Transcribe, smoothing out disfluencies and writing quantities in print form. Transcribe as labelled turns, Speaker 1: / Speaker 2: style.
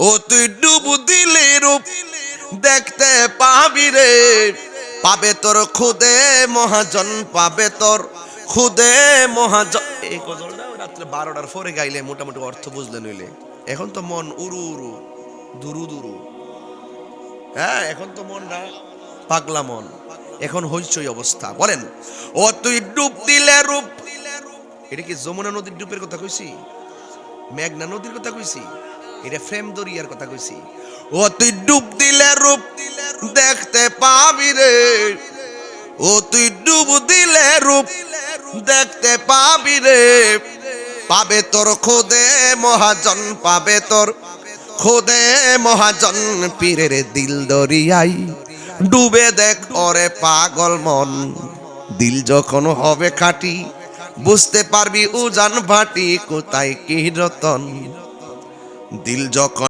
Speaker 1: ও তুই ডুব দিলে রূপ দেখতে পাবি রে, পাবে তোর খুদে মহাজন, পাবে তোর খুদে মহাজন। এই গজলটা রাত্রে 12টার পরে গাইলে মোটামুটি অর্থ বুঝলে নইলে। এখন তো মন উরু উরু, দুরু দুরু। হ্যাঁ, এখন তো মন না পাগলা মন, এখন হইচই অবস্থা। বলেন, ও তুই ডুব দিলে রূপ, এটা কি যমুনা নদীর ডুবের কথা কইছি, মেঘনা নদীর কথা কইছি, এটা ফ্রেম দরিয়ার কথা কইছি। ও তুই ডুব দিলে রূপ দেখতে পাবি রে, ও তুই ডুব দিলে রূপ দেখতে পাবি রে, পাবে তোর খুদে মহাজন, পাবে তোর খুদে মহাজন। পীরের দিল দরিয়াই ডুবে দেখ ওরে পাগল মন, দিল যখন হবে খাঁটি বুঝতে পারবি উজান ভাটি কোথায় কি রতন। দিল যখন